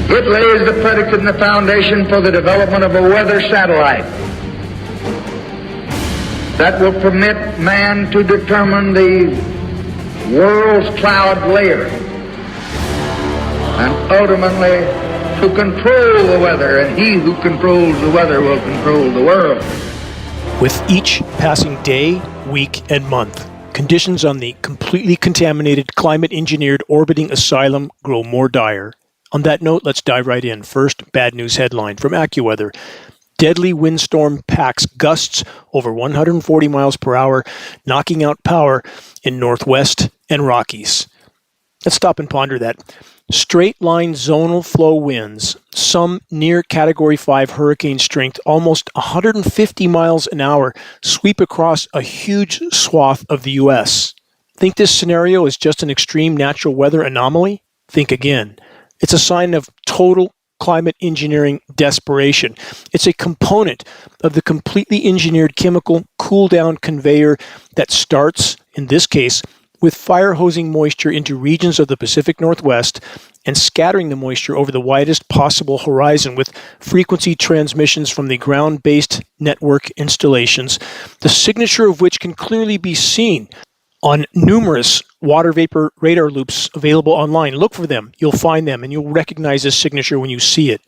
It lays the predicate and the foundation for the development of a weather satellite that will permit man to determine the world's cloud layer and ultimately to control the weather, and he who controls the weather will control the world. With each passing day, week, and month, conditions on the completely contaminated, climate-engineered orbiting asylum grow more dire. On that note, let's dive right in. First, bad news headline from AccuWeather. Deadly windstorm packs gusts over 140 miles per hour, knocking out power in Northwest and Rockies. Let's stop and ponder that. Straight line zonal flow winds, some near Category 5 hurricane strength, almost 150 miles an hour, sweep across a huge swath of the U.S. Think this scenario is just an extreme natural weather anomaly? Think again. It's a sign of total climate engineering desperation. It's a component of the completely engineered chemical cool-down conveyor that starts, in this case, with fire hosing moisture into regions of the Pacific Northwest and scattering the moisture over the widest possible horizon with frequency transmissions from the ground-based network installations, the signature of which can clearly be seen on numerous water vapor radar loops available online. Look for them. You'll find them, and you'll recognize this signature when you see it.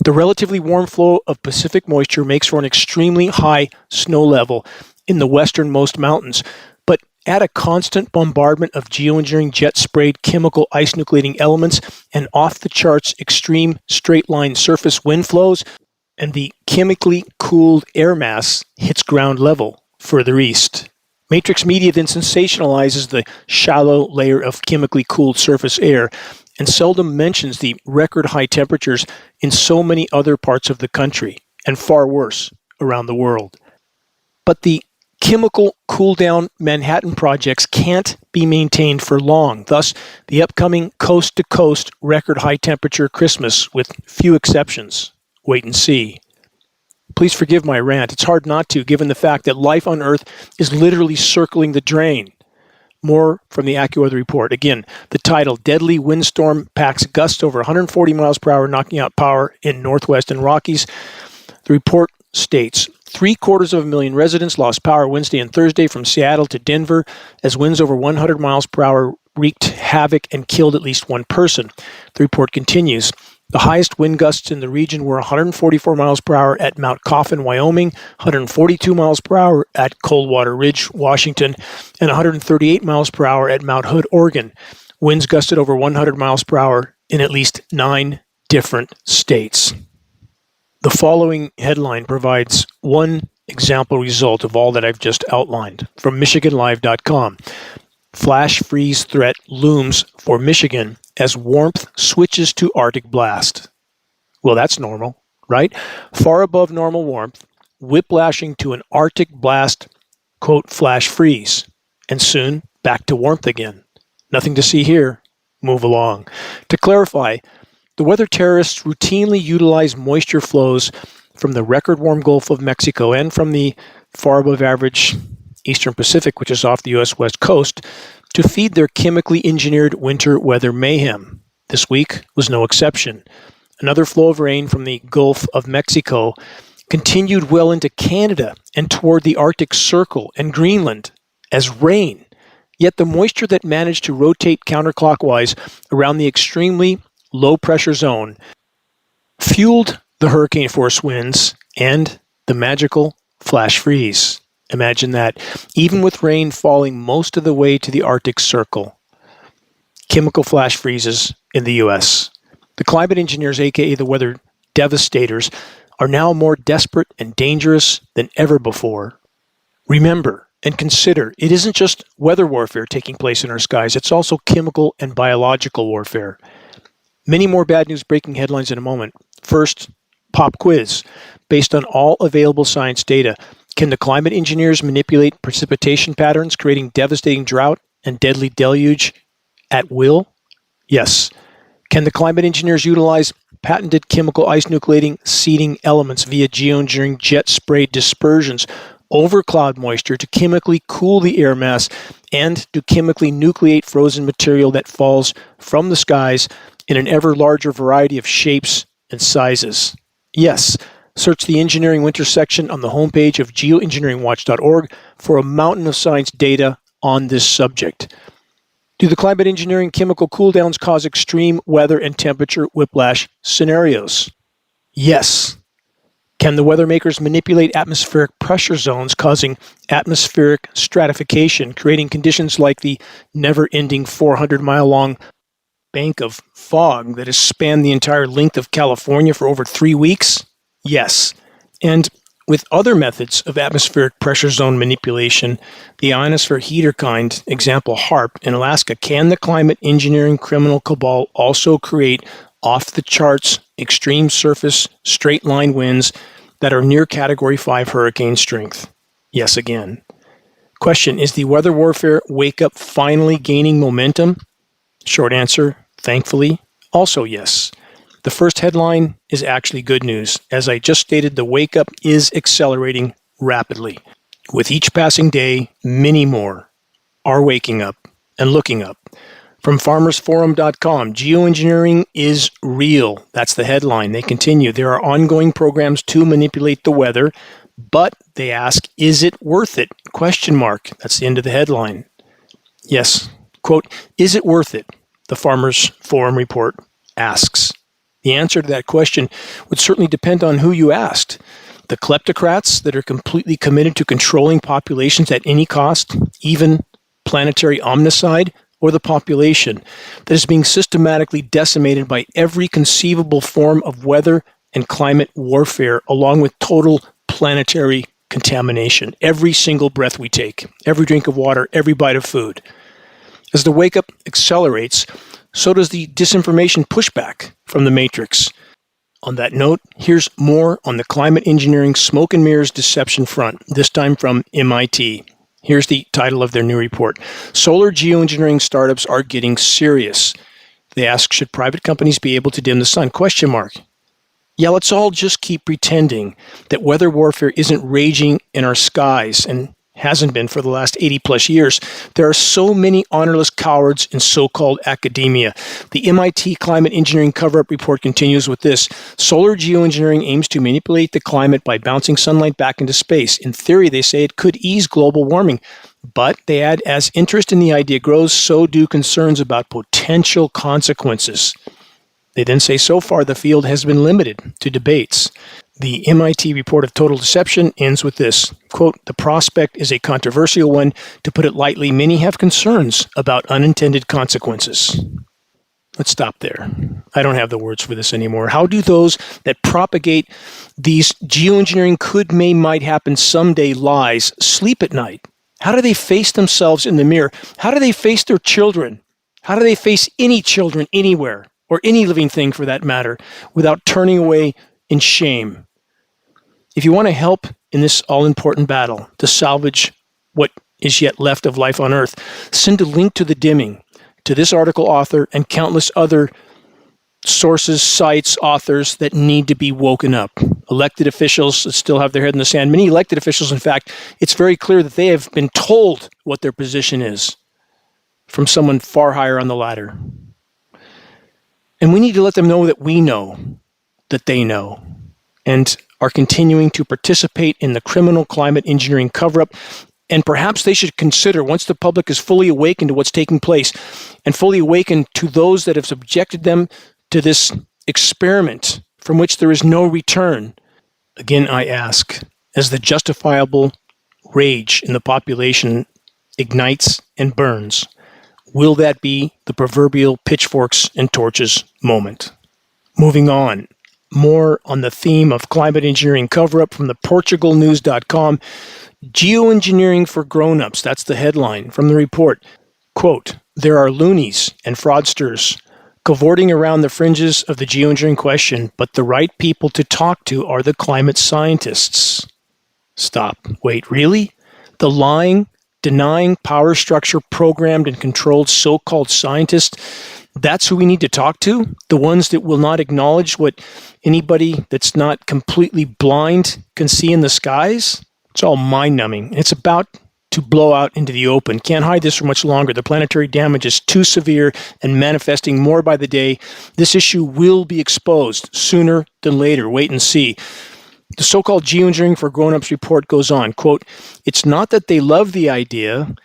The relatively warm flow of Pacific moisture makes for an extremely high snow level in the westernmost mountains. But add a constant bombardment of geoengineering jet-sprayed chemical ice-nucleating elements and off-the-charts extreme straight-line surface wind flows, and the chemically cooled air mass hits ground level further east. Matrix Media then sensationalizes the shallow layer of chemically cooled surface air and seldom mentions the record high temperatures in so many other parts of the country, and far worse, around the world. But the chemical cool-down Manhattan projects can't be maintained for long. Thus, the upcoming coast-to-coast record high temperature Christmas, with few exceptions. Wait and see. Please forgive my rant. It's hard not to, given the fact that life on Earth is literally circling the drain. More from the AccuWeather report. Again, the title, Deadly Windstorm Packs Gusts Over 140 Miles Per Hour, Knocking Out Power in Northwest and Rockies. The report states, 750,000 residents lost power Wednesday and Thursday from Seattle to Denver as winds over 100 miles per hour wreaked havoc and killed at least one person. The report continues. The highest wind gusts in the region were 144 miles per hour at Mount Coffin, Wyoming, 142 miles per hour at Coldwater Ridge, Washington, and 138 miles per hour at Mount Hood, Oregon. Winds gusted over 100 miles per hour in at least 9 different states. The following headline provides one example result of all that I've just outlined from MichiganLive.com. Flash freeze threat looms for Michigan as warmth switches to Arctic blast. Well, that's normal, right? Far above normal warmth, whiplashing to an Arctic blast, quote, flash freeze, and soon back to warmth again. Nothing to see here. Move along. To clarify, the weather terrorists routinely utilize moisture flows from the record warm Gulf of Mexico and from the far above average Eastern Pacific, which is off the U.S. West Coast, to feed their chemically engineered winter weather mayhem. This week was no exception. Another flow of rain from the Gulf of Mexico continued well into Canada and toward the Arctic Circle and Greenland as rain. Yet the moisture that managed to rotate counterclockwise around the extremely low pressure zone fueled the hurricane force winds and the magical flash freeze. Imagine that, even with rain falling most of the way to the Arctic Circle. Chemical flash freezes in the U.S. The climate engineers, aka the weather devastators, are now more desperate and dangerous than ever before. Remember and consider, it isn't just weather warfare taking place in our skies, it's also chemical and biological warfare. Many more bad news breaking headlines in a moment. First, pop quiz. Based on all available science data, can the climate engineers manipulate precipitation patterns, creating devastating drought and deadly deluge at will? Yes. Can the climate engineers utilize patented chemical ice-nucleating seeding elements via geoengineering jet-sprayed dispersions over cloud moisture to chemically cool the air mass and to chemically nucleate frozen material that falls from the skies in an ever larger variety of shapes and sizes. Yes, search the Engineering Winter section on the homepage of geoengineeringwatch.org for a mountain of science data on this subject. Do the climate engineering chemical cooldowns cause extreme weather and temperature whiplash scenarios? Yes. Can the weather makers manipulate atmospheric pressure zones, causing atmospheric stratification, creating conditions like the never-ending 400-mile-long bank of fog that has spanned the entire length of California for over 3 weeks? Yes. And with other methods of atmospheric pressure zone manipulation, the ionosphere heater kind, example HARP, in Alaska, can the climate engineering criminal cabal also create off-the-charts extreme surface straight-line winds that are near Category 5 hurricane strength? Yes, again. Question, is the weather warfare wake-up finally gaining momentum? Short answer, thankfully, also yes. The first headline is actually good news. As I just stated, the wake-up is accelerating rapidly. With each passing day, many more are waking up and looking up. From farmersforum.com, geoengineering is real. That's the headline. They continue. There are ongoing programs to manipulate the weather, but they ask, is it worth it? Question mark. That's the end of the headline. Yes. Quote, is it worth it? The Farmers Forum report asks. The answer to that question would certainly depend on who you asked. The kleptocrats that are completely committed to controlling populations at any cost, even planetary omnicide, or the population that is being systematically decimated by every conceivable form of weather and climate warfare, along with total planetary contamination. Every single breath we take, every drink of water, every bite of food. As the wake-up accelerates, so does the disinformation pushback from the Matrix. On that note, here's more on the climate engineering smoke and mirrors deception front, this time from MIT. Here's the title of their new report. Solar geoengineering startups are getting serious. They ask, should private companies be able to dim the sun? Question mark. Yeah, let's all just keep pretending that weather warfare isn't raging in our skies and hasn't been for the last 80 plus years. There are so many honorless cowards in so-called academia. The MIT Climate Engineering Cover-Up Report continues with this. Solar geoengineering aims to manipulate the climate by bouncing sunlight back into space. In theory, they say it could ease global warming. But they add, as interest in the idea grows, so do concerns about potential consequences. They then say, so far, the field has been limited to debates. The MIT report of total deception ends with this, quote, the prospect is a controversial one. To put it lightly, many have concerns about unintended consequences. Let's stop there. I don't have the words for this anymore. How do those that propagate these geoengineering could, may, might happen someday lies sleep at night? How do they face themselves in the mirror? How do they face their children? How do they face any children anywhere, or any living thing for that matter, without turning away in shame? If you want to help in this all-important battle to salvage what is yet left of life on Earth, send a link to the dimming, to this article author and countless other sources, sites, authors that need to be woken up. Elected officials that still have their head in the sand. Many elected officials, in fact, it's very clear that they have been told what their position is from someone far higher on the ladder. And we need to let them know that we know that they know, and are continuing to participate in the criminal climate engineering cover-up. And perhaps they should consider, once the public is fully awakened to what's taking place and fully awakened to those that have subjected them to this experiment from which there is no return. Again, I ask, as the justifiable rage in the population ignites and burns, will that be the proverbial pitchforks and torches moment? Moving on. More on the theme of climate engineering cover-up from the portugalnews.com. Geoengineering for grown-ups. That's the headline from the report. Quote, there are loonies and fraudsters cavorting around the fringes of the geoengineering question, but the right people to talk to are the climate scientists. Stop. Wait, really? The lying, denying, power structure programmed and controlled so-called scientists, that's who we need to talk to? The ones that will not acknowledge what anybody that's not completely blind can see in the skies? It's all mind-numbing. It's about to blow out into the open. Can't hide this for much longer. The planetary damage is too severe and manifesting more by the day. This issue will be exposed sooner than later. Wait and see. The so-called Geoengineering for Grown-Ups report goes on, quote, "It's not that they love the idea,"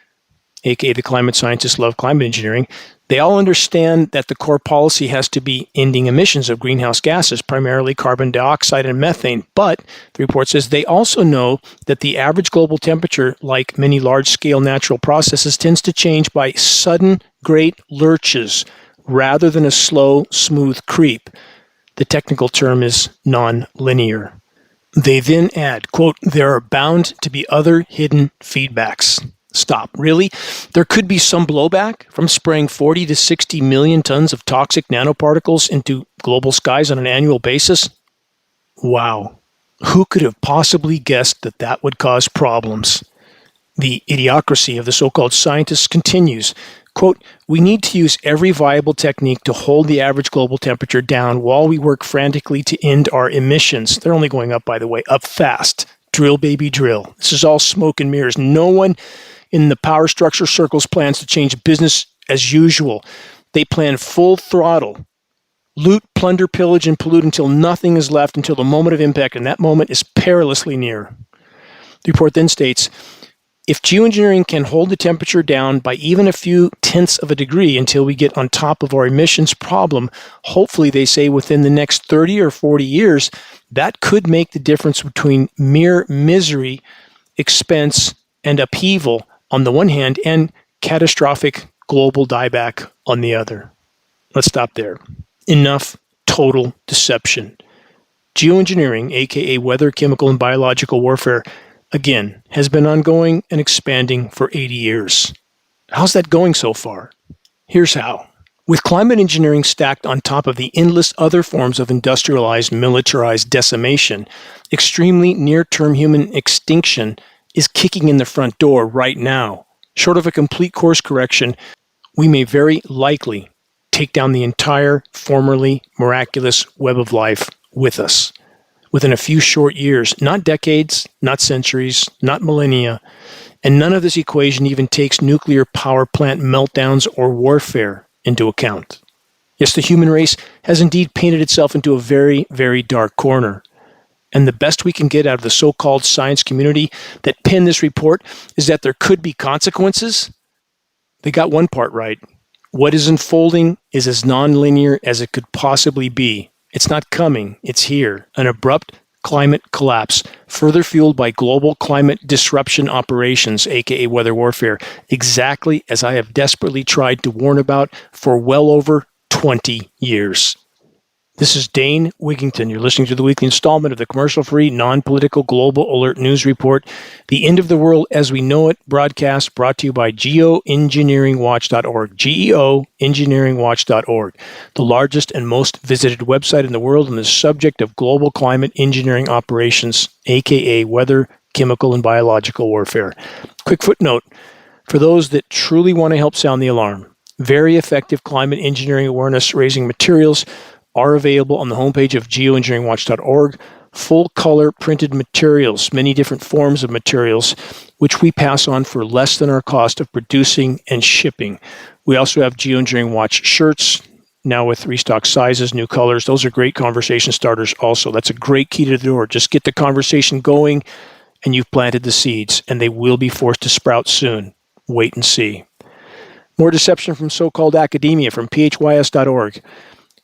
aka the climate scientists love climate engineering. "They all understand that the core policy has to be ending emissions of greenhouse gases, primarily carbon dioxide and methane. But," the report says, "they also know that the average global temperature, like many large-scale natural processes, tends to change by sudden great lurches rather than a slow, smooth creep. The technical term is non-linear." They then add, quote, "There are bound to be other hidden feedbacks." Stop. Really? There could be some blowback from spraying 40 to 60 million tons of toxic nanoparticles into global skies on an annual basis? Wow. Who could have possibly guessed that that would cause problems? The idiocracy of the so-called scientists continues. Quote, "We need to use every viable technique to hold the average global temperature down while we work frantically to end our emissions." They're only going up, by the way, up fast. Drill, baby, drill. This is all smoke and mirrors. No one in the power structure circles plans to change business as usual. They plan full throttle. Loot, plunder, pillage, and pollute until nothing is left until the moment of impact, and that moment is perilously near. The report then states, "If geoengineering can hold the temperature down by even a few tenths of a degree until we get on top of our emissions problem, hopefully," they say, "within the next 30 or 40 years, that could make the difference between mere misery, expense, and upheaval on the one hand, and catastrophic global dieback on the other." Let's stop there. Enough total deception. Geoengineering, aka weather, chemical, and biological warfare, again, has been ongoing and expanding for 80 years. How's that going so far? Here's how. With climate engineering stacked on top of the endless other forms of industrialized, militarized decimation, extremely near-term human extinction is kicking in the front door right now. Short of a complete course correction, we may very likely take down the entire formerly miraculous web of life with us within a few short years, not decades, not centuries, not millennia, and none of this equation even takes nuclear power plant meltdowns or warfare into account. Yes, the human race has indeed painted itself into a very, very dark corner. And the best we can get out of the so-called science community that penned this report is that there could be consequences. They got one part right. What is unfolding is as nonlinear as it could possibly be. It's not coming, it's here. An abrupt climate collapse, further fueled by global climate disruption operations, aka weather warfare, exactly as I have desperately tried to warn about for well over 20 years. This is Dane Wigington. You're listening to the weekly installment of the commercial-free, non-political Global Alert News Report, The End of the World as We Know It broadcast, brought to you by Geoengineeringwatch.org, Geoengineeringwatch.org, the largest and most visited website in the world on the subject of global climate engineering operations, aka weather, chemical, and biological warfare. Quick footnote, for those that truly want to help sound the alarm, very effective climate engineering awareness-raising materials are available on the homepage of geoengineeringwatch.org. Full-color printed materials, many different forms of materials, which we pass on for less than our cost of producing and shipping. We also have Geoengineering Watch shirts, now with restocked sizes, new colors. Those are great conversation starters also. That's a great key to the door. Just get the conversation going, and you've planted the seeds, and they will be forced to sprout soon. Wait and see. More deception from so-called academia from phys.org.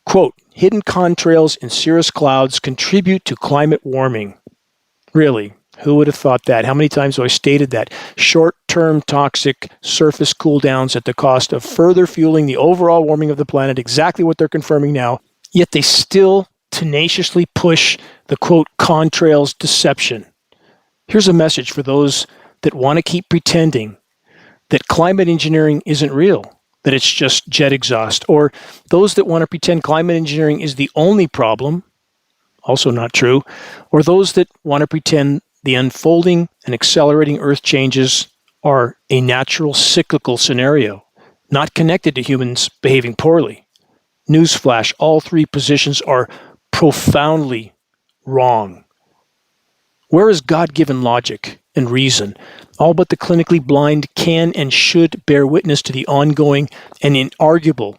Quote, "Hidden contrails in cirrus clouds contribute to climate warming." Really? Who would have thought that? How many times have I stated that? Short-term toxic surface cooldowns at the cost of further fueling the overall warming of the planet, exactly what they're confirming now, yet they still tenaciously push the, quote, contrails deception. Here's a message for those that want to keep pretending that climate engineering isn't real, that it's just jet exhaust, or those that want to pretend climate engineering is the only problem, also not true, or those that want to pretend the unfolding and accelerating Earth changes are a natural cyclical scenario, not connected to humans behaving poorly. Newsflash, all three positions are profoundly wrong. Where is God-given logic and reason? All but the clinically blind can and should bear witness to the ongoing and inarguable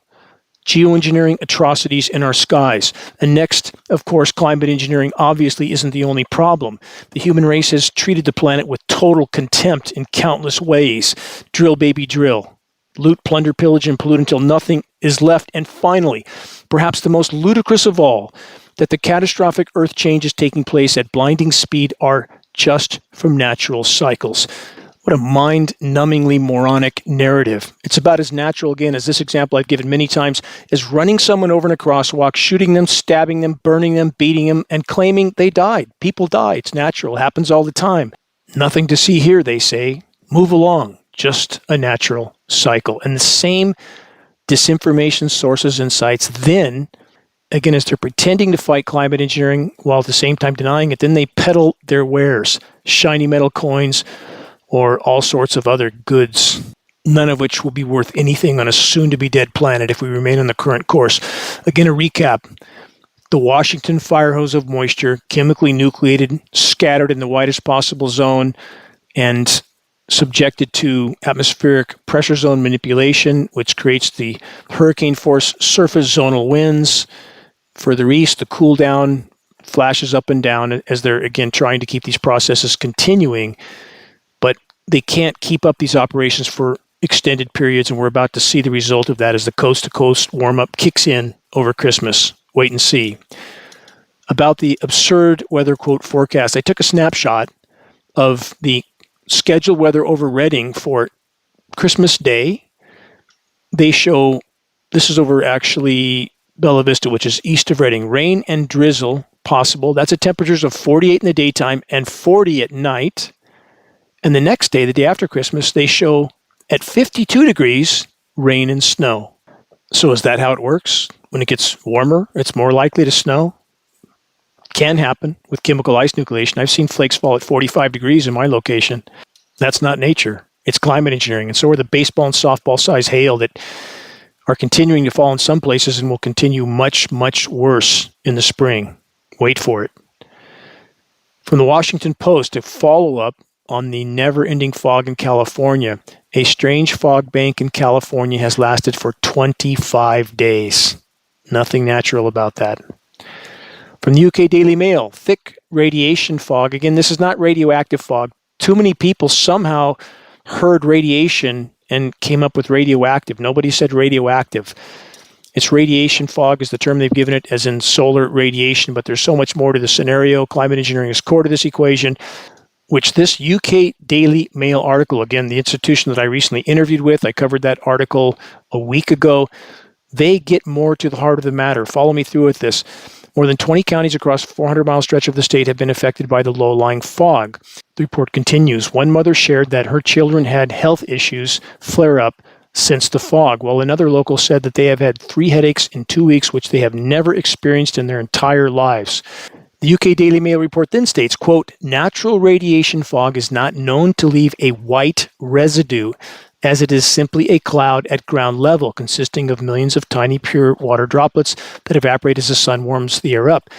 geoengineering atrocities in our skies. And next, of course, climate engineering obviously isn't the only problem. The human race has treated the planet with total contempt in countless ways. Drill, baby, drill. Loot, plunder, pillage, and pollute until nothing is left. And finally, perhaps the most ludicrous of all, that the catastrophic earth changes taking place at blinding speed are just from natural cycles. What a mind-numbingly moronic narrative. It's about as natural, again, as this example I've given many times, as running someone over in a crosswalk, shooting them, stabbing them, burning them, beating them, and claiming they died. People die. It's natural. It happens all the time. Nothing to see here, they say. Move along. Just a natural cycle. And the same disinformation sources and sites then, again, as they're pretending to fight climate engineering while at the same time denying it, then they peddle their wares, shiny metal coins, or all sorts of other goods, none of which will be worth anything on a soon-to-be-dead planet if we remain on the current course. Again, a recap. The Washington fire hose of moisture, chemically nucleated, scattered in the widest possible zone, and subjected to atmospheric pressure zone manipulation, which creates the hurricane force surface zonal winds. Further east, the cool down flashes up and down as they're, again, trying to keep these processes continuing. But they can't keep up these operations for extended periods, and we're about to see the result of that as the coast-to-coast warm-up kicks in over Christmas. Wait and see. About the absurd weather quote forecast, I took a snapshot of the scheduled weather over Redding for Christmas Day. They show, this is over actually Bella Vista, which is east of Redding, rain and drizzle possible. That's at temperatures of 48 in the daytime and 40 at night. And the next day, the day after Christmas, they show at 52 degrees, rain and snow. So is that how it works? When it gets warmer, it's more likely to snow? Can happen with chemical ice nucleation. I've seen flakes fall at 45 degrees in my location. That's not nature. It's climate engineering. And so are the baseball and softball size hail that are continuing to fall in some places and will continue much, much worse in the spring. Wait for it. From the Washington Post, a follow-up on the never-ending fog in California. A strange fog bank in California has lasted for 25 days. Nothing natural about that. From the UK Daily Mail, thick radiation fog. Again, this is not radioactive fog. Too many people somehow heard radiation and came up with radioactive. Nobody said radioactive. It's radiation fog is the term they've given it, as in solar radiation, but there's so much more to the scenario. Climate engineering is core to this equation, which this UK Daily Mail article, again, the institution that I recently interviewed with, I covered that article a week ago. They get more to the heart of the matter. Follow me through with this. More than 20 counties across a 400-mile stretch of the state have been affected by the low-lying fog. The report continues. One mother shared that her children had health issues flare up since the fog, while another local said that they have had 3 headaches in 2 weeks, which they have never experienced in their entire lives. The UK Daily Mail report then states, quote, natural radiation fog is not known to leave a white residue, as it is simply a cloud at ground level consisting of millions of tiny pure water droplets that evaporate as the sun warms the air up.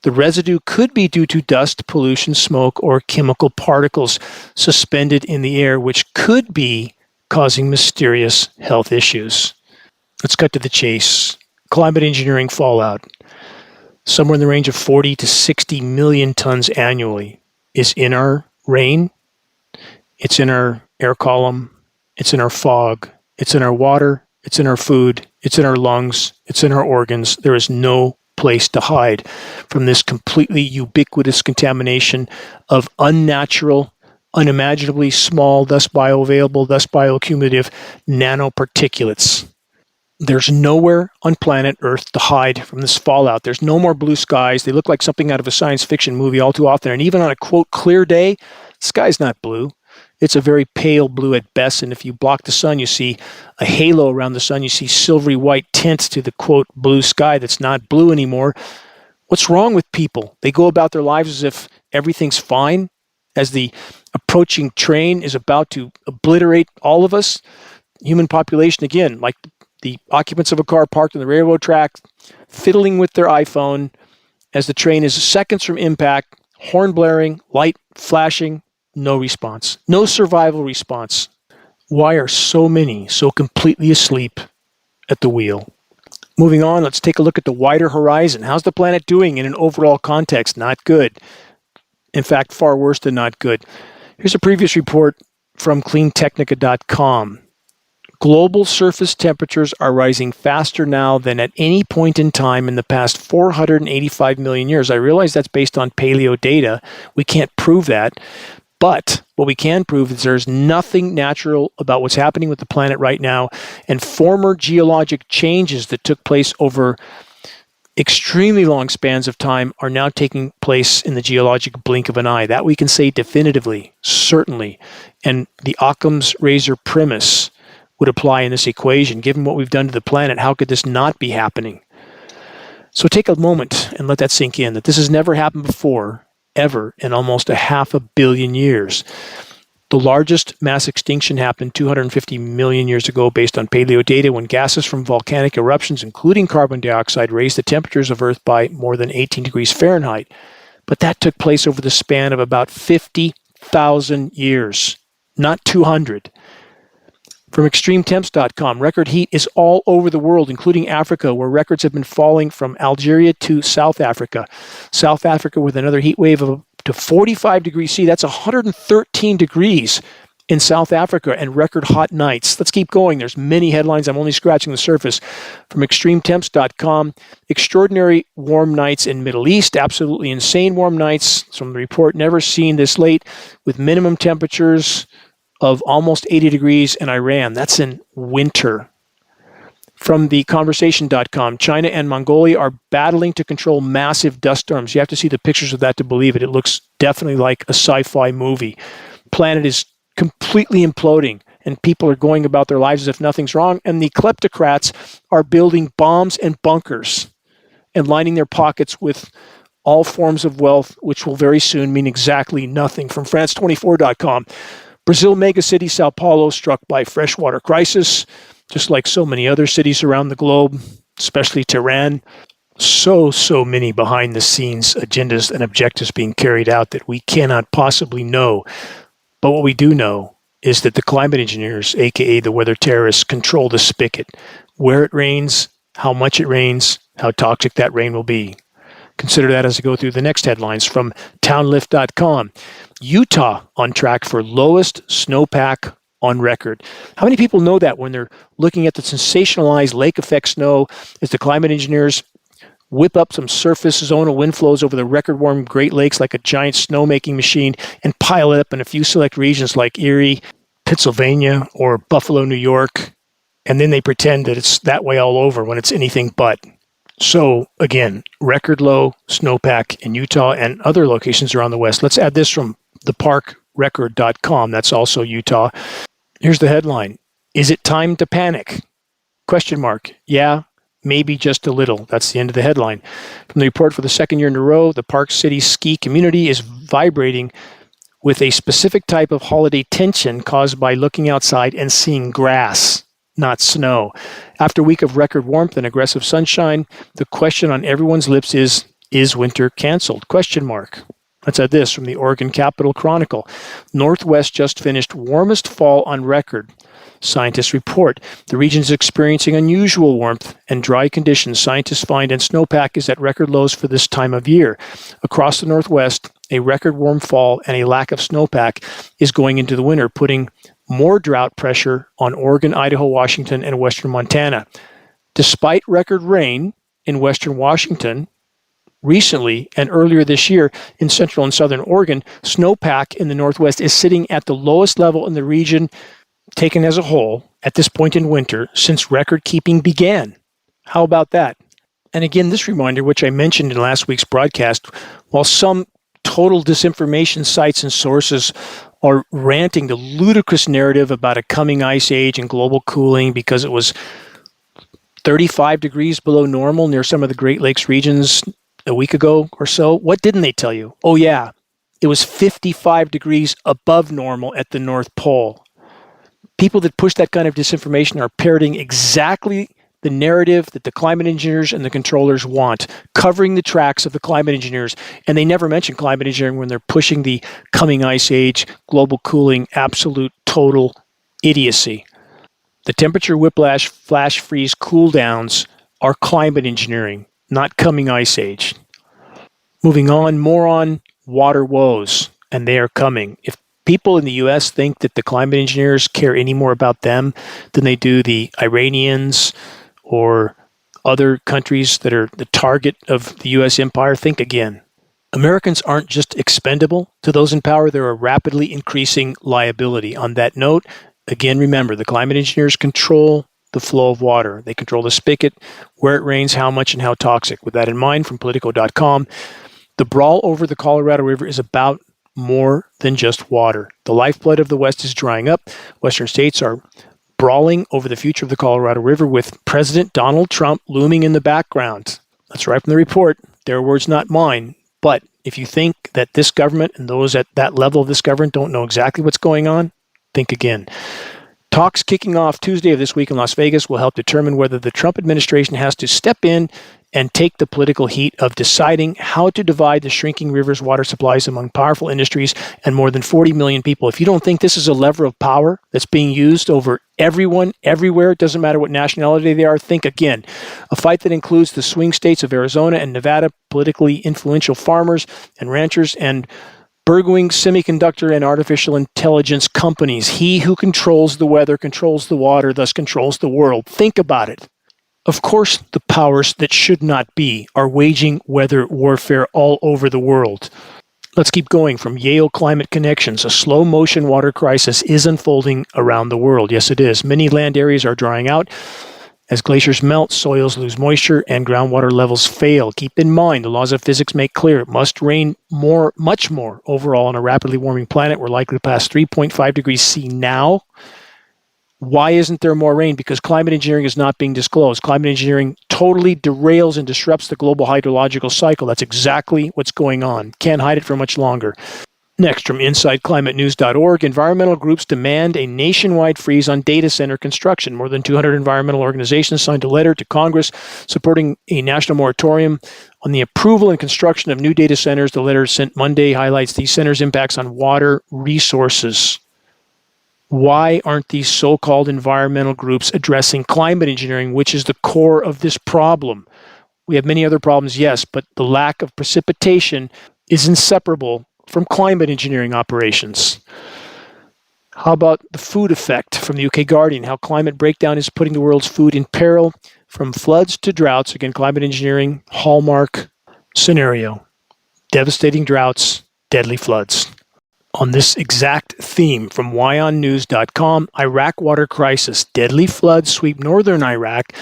The residue could be due to dust, pollution, smoke, or chemical particles suspended in the air, which could be causing mysterious health issues. Let's cut to the chase. Climate engineering fallout, somewhere in the range of 40 to 60 million tons annually, is in our rain, it's in our air column, it's in our fog, it's in our water, it's in our food, it's in our lungs, it's in our organs. There is no place to hide from this completely ubiquitous contamination of unnatural, unimaginably small, thus bioavailable, thus bioaccumulative nanoparticulates. There's nowhere on planet Earth to hide from this fallout. There's no more blue skies. They look like something out of a science fiction movie all too often. And even on a, quote, clear day, the sky's not blue. It's a very pale blue at best. And if you block the sun, you see a halo around the sun. You see silvery white tints to the, quote, blue sky that's not blue anymore. What's wrong with people? They go about their lives as if everything's fine, as the approaching train is about to obliterate all of us. Human population, again, like the occupants of a car parked on the railroad track, fiddling with their iPhone as the train is seconds from impact, horn blaring, light flashing, no response. No survival response. Why are so many so completely asleep at the wheel? Moving on, let's take a look at the wider horizon. How's the planet doing in an overall context? Not good. In fact, far worse than not good. Here's a previous report from cleantechnica.com. Global surface temperatures are rising faster now than at any point in time in the past 485 million years. I realize that's based on paleo data. We can't prove that. But what we can prove is there's nothing natural about what's happening with the planet right now, and former geologic changes that took place over extremely long spans of time are now taking place in the geologic blink of an eye. That we can say definitively, certainly. And the Occam's razor premise would apply in this equation. Given what we've done to the planet, how could this not be happening? So take a moment and let that sink in, that this has never happened before, ever, in almost 500 million years. The largest mass extinction happened 250 million years ago based on paleo data when gases from volcanic eruptions, including carbon dioxide, raised the temperatures of Earth by more than 18 degrees Fahrenheit. But that took place over the span of about 50,000 years, not 200. From extremetemps.com, record heat is all over the world, including Africa, where records have been falling from Algeria to South Africa. South Africa with another heat wave of up to 45 degrees C. That's 113 degrees in South Africa and record hot nights. Let's keep going. There's many headlines. I'm only scratching the surface. From extremetemps.com, extraordinary warm nights in Middle East, absolutely insane warm nights. From the report, never seen this late, with minimum temperatures of almost 80 degrees in Iran. That's in winter. From theconversation.com, China and Mongolia are battling to control massive dust storms. You have to see the pictures of that to believe it. It looks definitely like a sci-fi movie. Planet is completely imploding, and people are going about their lives as if nothing's wrong, and the kleptocrats are building bombs and bunkers and lining their pockets with all forms of wealth, which will very soon mean exactly nothing. From France24.com, Brazil megacity Sao Paulo struck by freshwater crisis, just like so many other cities around the globe, especially Tehran. So many behind-the-scenes agendas and objectives being carried out that we cannot possibly know. But what we do know is that the climate engineers, aka the weather terrorists, control the spigot. Where it rains, how much it rains, how toxic that rain will be. Consider that as I go through the next headlines from townlift.com. Utah on track for lowest snowpack on record. How many people know that when they're looking at the sensationalized lake effect snow as the climate engineers whip up some surface zonal wind flows over the record warm Great Lakes like a giant snowmaking machine and pile it up in a few select regions like Erie, Pennsylvania, or Buffalo, New York, and then they pretend that it's that way all over when it's anything but. So again, record low snowpack in Utah and other locations around the West. Let's add this from theparkrecord.com. That's also Utah. Here's the headline. Is it time to panic? Question mark. Yeah, maybe just a little. That's the end of the headline. From the report, for the second year in a row, the Park City ski community is vibrating with a specific type of holiday tension caused by looking outside and seeing grass, not snow. After a week of record warmth and aggressive sunshine, the question on everyone's lips is winter canceled? Question mark. Let's add this from the Oregon Capital Chronicle. Northwest just finished warmest fall on record. Scientists report the region is experiencing unusual warmth and dry conditions. Scientists find and snowpack is at record lows for this time of year. Across the Northwest, a record warm fall and a lack of snowpack is going into the winter, putting more drought pressure on Oregon, Idaho, Washington, and western Montana. Despite record rain in western Washington recently and earlier this year in central and southern Oregon, snowpack in the Northwest is sitting at the lowest level in the region taken as a whole at this point in winter since record keeping began. How about that? And again, this reminder, which I mentioned in last week's broadcast, while some total disinformation sites and sources are ranting the ludicrous narrative about a coming ice age and global cooling because it was 35 degrees below normal near some of the Great Lakes regions a week ago or so, what didn't they tell you? Oh yeah, it was 55 degrees above normal at the North Pole. People that push that kind of disinformation are parroting exactly the narrative that the climate engineers and the controllers want, covering the tracks of the climate engineers. And they never mention climate engineering when they're pushing the coming ice age, global cooling, absolute total idiocy. The temperature whiplash, flash freeze, cooldowns are climate engineering, not coming ice age. Moving on, more on water woes, and they are coming. If people in the U.S. think that the climate engineers care any more about them than they do the Iranians or other countries that are the target of the U.S. empire, think again. Americans aren't just expendable to those in power, they're a rapidly increasing liability. On that note, again, remember, the climate engineers control the flow of water. They control the spigot, where it rains, how much, and how toxic. With that in mind, from Politico.com, the brawl over the Colorado River is about more than just water. The lifeblood of the West is drying up. Western states are brawling over the future of the Colorado River, with President Donald Trump looming in the background. That's right from the report. Their words, not mine. But if you think that this government and those at that level of this government don't know exactly what's going on, think again. Talks kicking off Tuesday of this week in Las Vegas will help determine whether the Trump administration has to step in and take the political heat of deciding how to divide the shrinking river's water supplies among powerful industries and more than 40 million people. If you don't think this is a lever of power that's being used over everyone, everywhere, it doesn't matter what nationality they are, think again. A fight that includes the swing states of Arizona and Nevada, politically influential farmers and ranchers, and burgeoning semiconductor and artificial intelligence companies. He who controls the weather controls the water, thus controls the world. Think about it. Of course, the powers that should not be are waging weather warfare all over the world. Let's keep going. From Yale Climate Connections, a slow-motion water crisis is unfolding around the world. Yes, it is. Many land areas are drying out. As glaciers melt, soils lose moisture, and groundwater levels fail. Keep in mind, the laws of physics make clear it must rain more, much more overall on a rapidly warming planet. We're likely to pass 3.5 degrees C now. Why isn't there more rain? Because climate engineering is not being disclosed. Climate engineering totally derails and disrupts the global hydrological cycle. That's exactly what's going on. Can't hide it for much longer. Next, from InsideClimateNews.org, environmental groups demand a nationwide freeze on data center construction. More than 200 environmental organizations signed a letter to Congress supporting a national moratorium on the approval and construction of new data centers. The letter sent Monday highlights these centers' impacts on water resources. Why aren't these so-called environmental groups addressing climate engineering, which is the core of this problem? We have many other problems, yes, but the lack of precipitation is inseparable from climate engineering operations. How about the food effect from the UK Guardian, how climate breakdown is putting the world's food in peril from floods to droughts? Again, climate engineering, hallmark scenario. Devastating droughts, deadly floods. On this exact theme, from wyonnews.com, Iraq water crisis. Deadly floods sweep northern Iraq.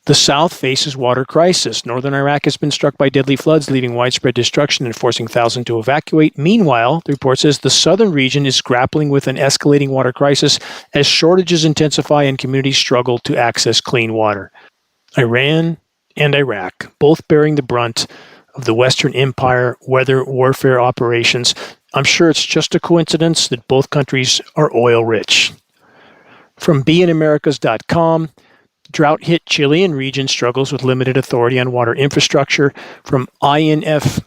The south faces water crisis. Northern Iraq has been struck by deadly floods, leaving widespread destruction and forcing thousands to evacuate. Meanwhile, the report says the southern region is grappling with an escalating water crisis as shortages intensify and communities struggle to access clean water. Iran and Iraq, both bearing the brunt of the Western Empire weather warfare operations. I'm sure it's just a coincidence that both countries are oil rich. From beinamericas.com, drought-hit Chilean region struggles with limited authority on water infrastructure. From INFOBAE.com,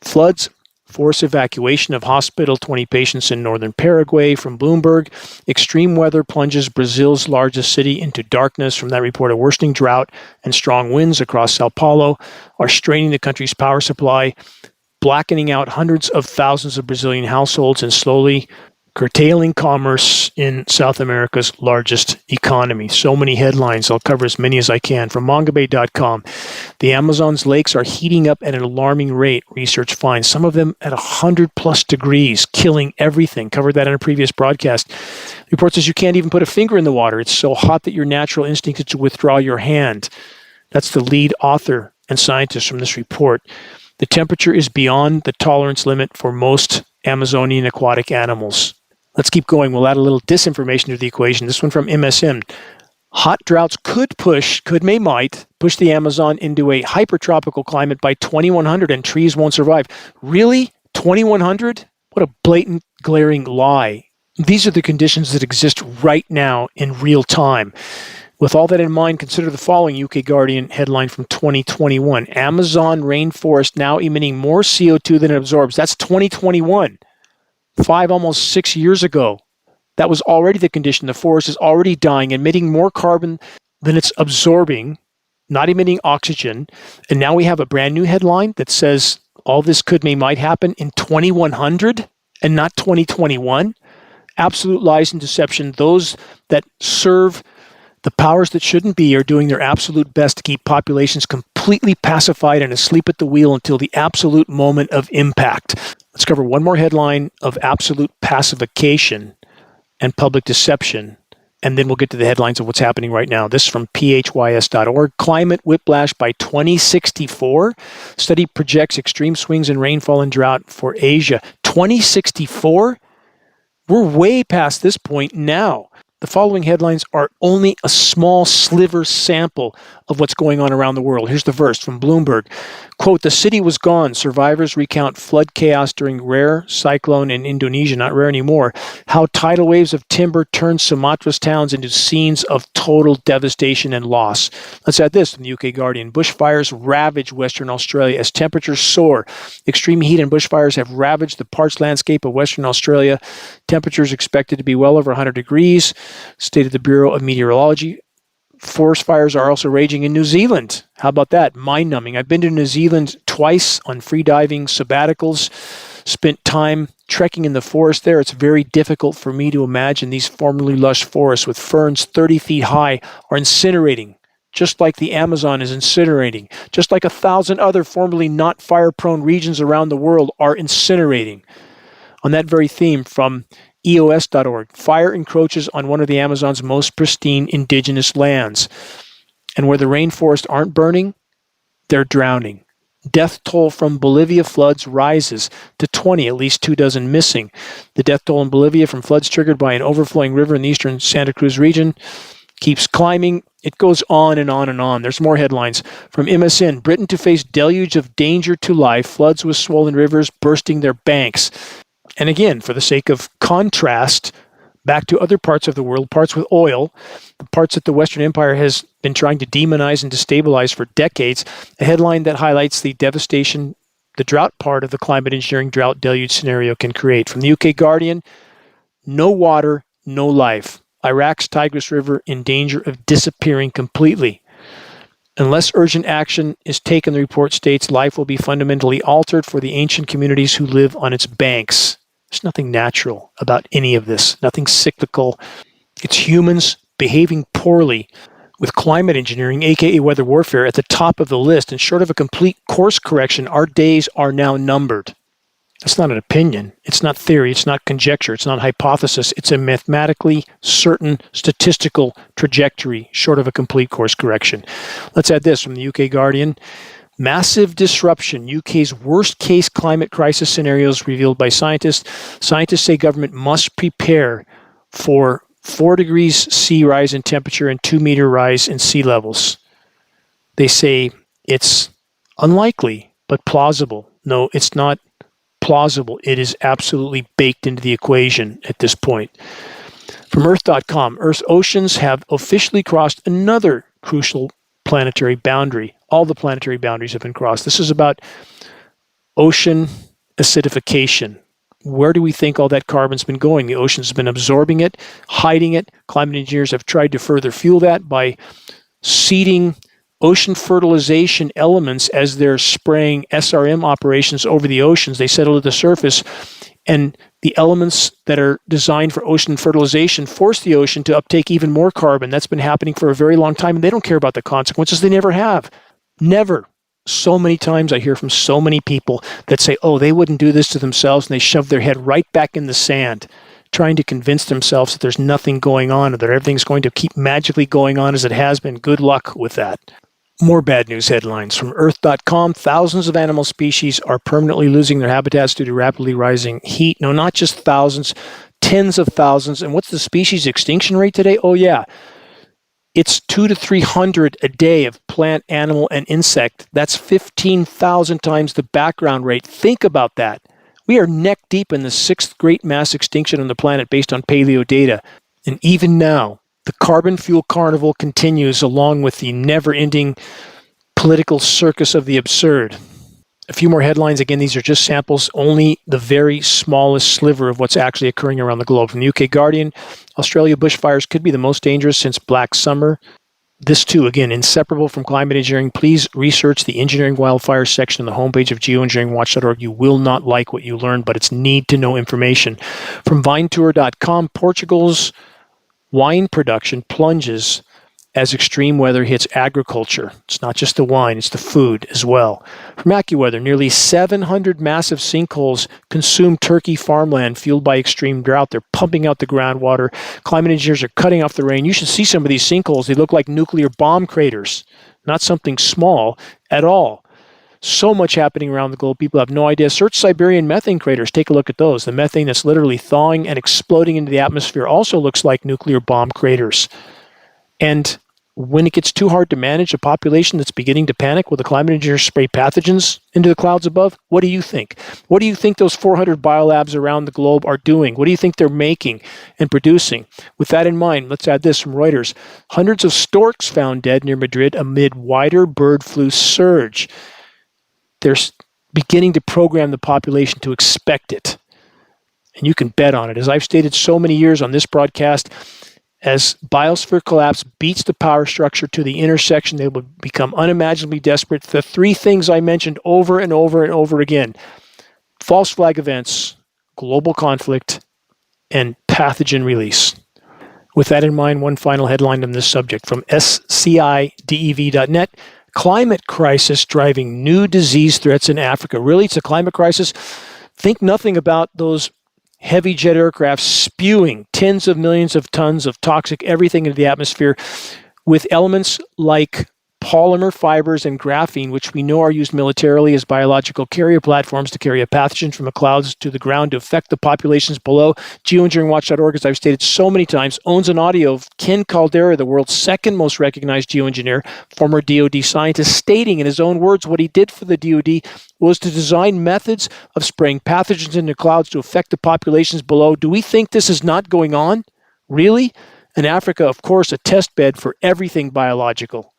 floods force evacuation of hospital 20 patients in northern Paraguay. From Bloomberg, extreme weather plunges Brazil's largest city into darkness. From that report, a worsening drought and strong winds across Sao Paulo are straining the country's power supply, blackening out hundreds of thousands of Brazilian households and slowly curtailing commerce in South America's largest economy. So many headlines. I'll cover as many as I can. From mongabay.com, the Amazon's lakes are heating up at an alarming rate, research finds. Some of them at 100 plus degrees, killing everything. Covered that in a previous broadcast. The report says you can't even put a finger in the water. It's so hot that your natural instinct is to withdraw your hand. That's the lead author and scientist from this report. The temperature is beyond the tolerance limit for most Amazonian aquatic animals. Let's keep going. We'll add a little disinformation to the equation. This one from MSM. Hot droughts might push the Amazon into a hypertropical climate by 2100 and trees won't survive. Really? 2100? What a blatant, glaring lie. These are the conditions that exist right now in real time. With all that in mind, consider the following UK Guardian headline from 2021. Amazon rainforest now emitting more CO2 than it absorbs. That's 2021, almost 6 years ago. That was already the condition. The forest is already dying, emitting more carbon than it's absorbing, not emitting oxygen. And now we have a brand new headline that says all this might happen in 2100 and not 2021. Absolute lies and deception. Those that serve the powers that shouldn't be are doing their absolute best to keep populations completely pacified and asleep at the wheel until the absolute moment of impact. Let's cover one more headline of absolute pacification and public deception, and then we'll get to the headlines of what's happening right now. This is from phys.org. Climate whiplash by 2064. Study projects extreme swings in rainfall and drought for Asia. 2064? We're way past this point now. The following headlines are only a small sliver sample of what's going on around the world. Here's the verse from Bloomberg. Quote, the city was gone. Survivors recount flood chaos during rare cyclone in Indonesia, not rare anymore. How tidal waves of timber turned Sumatra's towns into scenes of total devastation and loss. Let's add this from the UK Guardian. Bushfires ravage Western Australia as temperatures soar. Extreme heat and bushfires have ravaged the parched landscape of Western Australia. Temperatures expected to be well over 100 degrees. Stated the Bureau of Meteorology. Forest fires are also raging in New Zealand. How about that? Mind-numbing. I've been to New Zealand twice on free-diving sabbaticals, spent time trekking in the forest there. It's very difficult for me to imagine these formerly lush forests with ferns 30 feet high are incinerating, just like the Amazon is incinerating, just like 1,000 other formerly not fire-prone regions around the world are incinerating. On that very theme, from EOS.org, fire encroaches on one of the Amazon's most pristine indigenous lands. And where the rainforests aren't burning, they're drowning. Death toll from Bolivia floods rises to 20, at least 24 missing. The death toll in Bolivia from floods triggered by an overflowing river in the eastern Santa Cruz region keeps climbing. It goes on and on and on. There's more headlines from MSN. Britain to face deluge of danger to life, floods with swollen rivers bursting their banks. And again, for the sake of contrast, back to other parts of the world, parts with oil, the parts that the Western Empire has been trying to demonize and destabilize for decades, a headline that highlights the devastation the drought part of the climate engineering drought deluge scenario can create. From the UK Guardian, no water, no life. Iraq's Tigris River in danger of disappearing completely. Unless urgent action is taken, the report states, life will be fundamentally altered for the ancient communities who live on its banks. There's nothing natural about any of this, nothing cyclical. It's humans behaving poorly with climate engineering, aka weather warfare, at the top of the list. And short of a complete course correction, our days are now numbered. That's not an opinion. It's not theory. It's not conjecture. It's not hypothesis. It's a mathematically certain statistical trajectory short of a complete course correction. Let's add this from the UK Guardian. Massive disruption. UK's worst case climate crisis scenarios revealed by scientists. Scientists say government must prepare for 4 degrees C rise in temperature and 2 meter rise in sea levels. They say it's unlikely, but plausible. No, it's not plausible. It is absolutely baked into the equation at this point. From Earth.com, Earth's oceans have officially crossed another crucial planetary boundary. All the planetary boundaries have been crossed. This is about ocean acidification. Where do we think all that carbon's been going? The ocean's been absorbing it, hiding it. Climate engineers have tried to further fuel that by seeding ocean fertilization elements as they're spraying SRM operations over the oceans. They settle to the surface, and the elements that are designed for ocean fertilization force the ocean to uptake even more carbon. That's been happening for a very long time, and they don't care about the consequences. They never have. Never. So many times I hear from so many people that say, oh, they wouldn't do this to themselves, and they shove their head right back in the sand, trying to convince themselves that there's nothing going on, or that everything's going to keep magically going on as it has been. Good luck with that. More bad news headlines from Earth.com. Thousands of animal species are permanently losing their habitats due to rapidly rising heat. No, not just thousands, tens of thousands. And what's the species extinction rate today? Oh, yeah. It's 200 to 300 a day of plant, animal, and insect. That's 15,000 times the background rate. Think about that. We are neck deep in the sixth great mass extinction on the planet based on paleo data. And even now, the carbon fuel carnival continues along with the never-ending political circus of the absurd. A few more headlines. Again, these are just samples, only the very smallest sliver of what's actually occurring around the globe. From the UK Guardian, Australia bushfires could be the most dangerous since Black Summer. This too, again, inseparable from climate engineering. Please research the engineering wildfires section on the homepage of geoengineeringwatch.org. You will not like what you learn, but it's need-to-know information. From vinetour.com, Portugal's wine production plunges as extreme weather hits agriculture. It's not just the wine, it's the food as well. From AccuWeather, nearly 700 massive sinkholes consume Turkey farmland fueled by extreme drought. They're pumping out the groundwater. Climate engineers are cutting off the rain. You should see some of these sinkholes. They look like nuclear bomb craters, not something small at all. So much happening around the globe. People have no idea. Search Siberian methane craters. Take a look at those. The methane that's literally thawing and exploding into the atmosphere also looks like nuclear bomb craters. And when it gets too hard to manage a population that's beginning to panic, will the climate engineers spray pathogens into the clouds above? What do you think? What do you think those 400 biolabs around the globe are doing? What do you think they're making and producing? With that in mind, let's add this from Reuters. Hundreds of storks found dead near Madrid amid wider bird flu surge. They're beginning to program the population to expect it. And you can bet on it. As I've stated so many years on this broadcast, as biosphere collapse beats the power structure to the intersection, they will become unimaginably desperate. The three things I mentioned over and over and over again: false flag events, global conflict, and pathogen release. With that in mind, one final headline on this subject from scidev.net. Climate crisis driving new disease threats in Africa. Really, it's a climate crisis? Think nothing about those heavy jet aircraft spewing tens of millions of tons of toxic everything into the atmosphere with elements like polymer fibers and graphene, which we know are used militarily as biological carrier platforms to carry a pathogen from the clouds to the ground to affect the populations below. Geoengineeringwatch.org, as I've stated so many times, owns an audio of Ken Caldera, the world's second most recognized geoengineer, former DoD scientist, stating in his own words what he did for the DoD was to design methods of spraying pathogens into clouds to affect the populations below. Do we think this is not going on? Really? In Africa, of course, a test bed for everything biological.